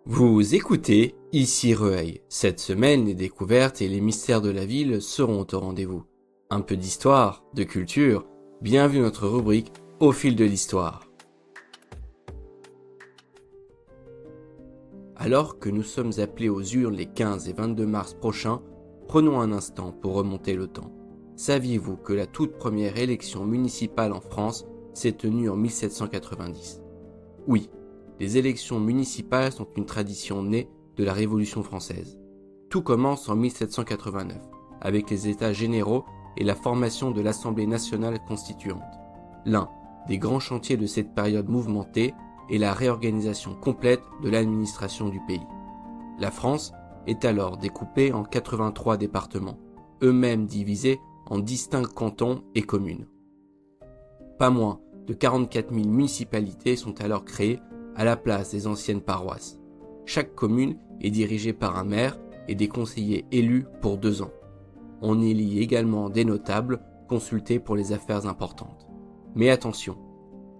Vous écoutez Ici Rueil. Cette semaine, les découvertes et les mystères de la ville seront au rendez-vous. Un peu d'histoire, de culture, bienvenue à notre rubrique Au fil de l'histoire. Alors que nous sommes appelés aux urnes les 15 et 22 mars prochains, prenons un instant pour remonter le temps. Saviez-vous que la toute première élection municipale en France s'est tenue en 1790 ? Oui, les élections municipales sont une tradition née de la Révolution française. Tout commence en 1789, avec les États généraux et la formation de l'Assemblée nationale constituante. L'un des grands chantiers de cette période mouvementée est la réorganisation complète de l'administration du pays. La France est alors découpée en 83 départements, eux-mêmes divisés en distincts cantons et communes. Pas moins de 44 000 municipalités sont alors créées à la place des anciennes paroisses. Chaque commune est dirigée par un maire et des conseillers élus pour 2 ans. On élit également des notables consultés pour les affaires importantes. Mais attention,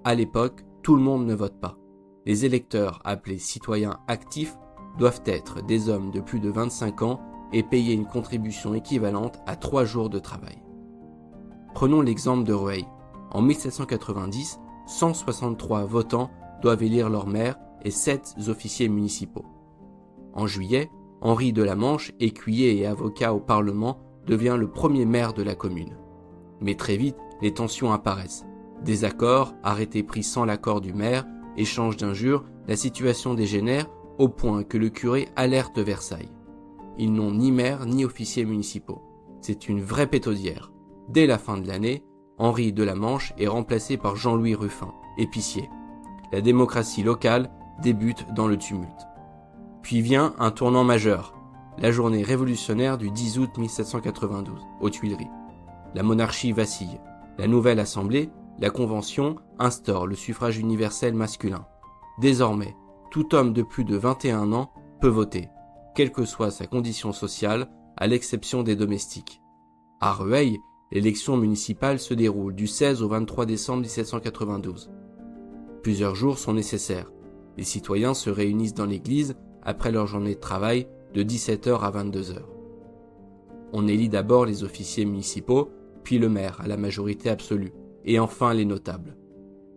à l'époque, tout le monde ne vote pas. Les électeurs, appelés citoyens actifs, doivent être des hommes de plus de 25 ans et payer une contribution équivalente à 3 jours de travail. Prenons l'exemple de Rueil. En 1790, 163 votants doivent élire leur maire et 7 officiers municipaux. En juillet, Henri de la Manche, écuyer et avocat au Parlement, devient le premier maire de la commune. Mais très vite, les tensions apparaissent. Désaccords, arrêtés pris sans l'accord du maire, échanges d'injures, la situation dégénère au point que le curé alerte Versailles. Ils n'ont ni maire ni officiers municipaux. C'est une vraie pétaudière. Dès la fin de l'année, Henri de la Manche est remplacé par Jean-Louis Ruffin, épicier. La démocratie locale débute dans le tumulte. Puis vient un tournant majeur, la journée révolutionnaire du 10 août 1792, aux Tuileries. La monarchie vacille. La nouvelle assemblée, la Convention, instaure le suffrage universel masculin. Désormais, tout homme de plus de 21 ans peut voter, quelle que soit sa condition sociale, à l'exception des domestiques. À Rueil, l'élection municipale se déroule du 16 au 23 décembre 1792. Plusieurs jours sont nécessaires. Les citoyens se réunissent dans l'église après leur journée de travail de 17h à 22h. On élit d'abord les officiers municipaux, puis le maire à la majorité absolue, et enfin les notables.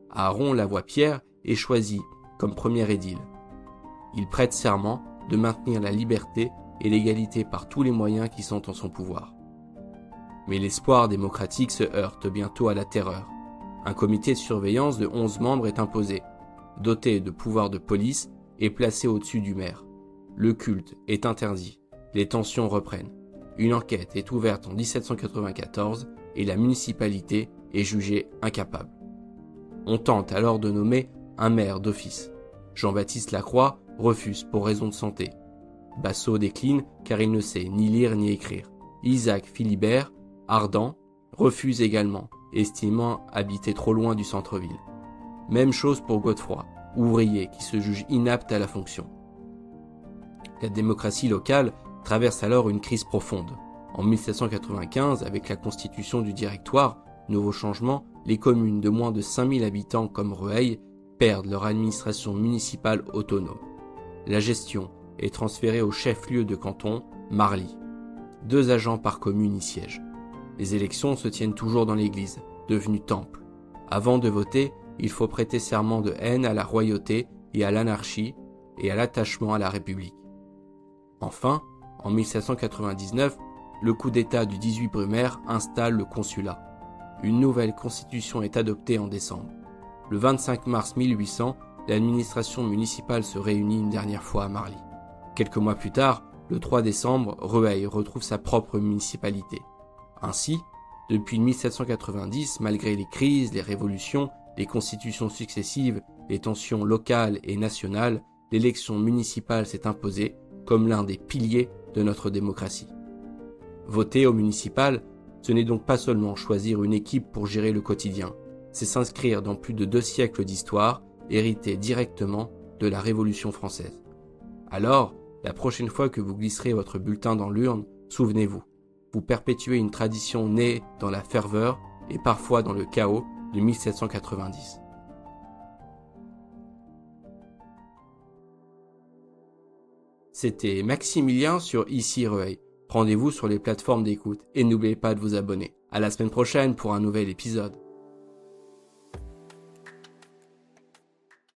Aaron Lavoie-Pierre est choisi comme premier édile. Il prête serment de maintenir la liberté et l'égalité par tous les moyens qui sont en son pouvoir. Mais l'espoir démocratique se heurte bientôt à la terreur. Un comité de surveillance de 11 membres est imposé, doté de pouvoirs de police et placé au-dessus du maire. Le culte est interdit, les tensions reprennent. Une enquête est ouverte en 1794 et la municipalité est jugée incapable. On tente alors de nommer un maire d'office. Jean-Baptiste Lacroix refuse pour raison de santé. Bassot décline car il ne sait ni lire ni écrire. Isaac Philibert, ardent, refuse également, estimant habiter trop loin du centre-ville. Même chose pour Godefroy, ouvrier qui se juge inapte à la fonction. La démocratie locale traverse alors une crise profonde. En 1795, avec la constitution du Directoire, nouveau changement, les communes de moins de 5000 habitants comme Rueil perdent leur administration municipale autonome. La gestion est transférée au chef-lieu de canton, Marly. 2 agents par commune y siègent. Les élections se tiennent toujours dans l'église, devenue temple. Avant de voter, il faut prêter serment de haine à la royauté et à l'anarchie et à l'attachement à la République. Enfin, en 1799, le coup d'État du 18 Brumaire installe le consulat. Une nouvelle constitution est adoptée en décembre. Le 25 mars 1800, l'administration municipale se réunit une dernière fois à Marly. Quelques mois plus tard, le 3 décembre, Rueil retrouve sa propre municipalité. Ainsi, depuis 1790, malgré les crises, les révolutions, les constitutions successives, les tensions locales et nationales, l'élection municipale s'est imposée comme l'un des piliers de notre démocratie. Voter au municipal, ce n'est donc pas seulement choisir une équipe pour gérer le quotidien, c'est s'inscrire dans plus de 2 siècles d'histoire, héritée directement de la Révolution française. Alors, la prochaine fois que vous glisserez votre bulletin dans l'urne, souvenez-vous, vous perpétuez une tradition née dans la ferveur et parfois dans le chaos de 1790. C'était Maximilien sur Ici Rueil. Rendez-vous sur les plateformes d'écoute et n'oubliez pas de vous abonner. À la semaine prochaine pour un nouvel épisode.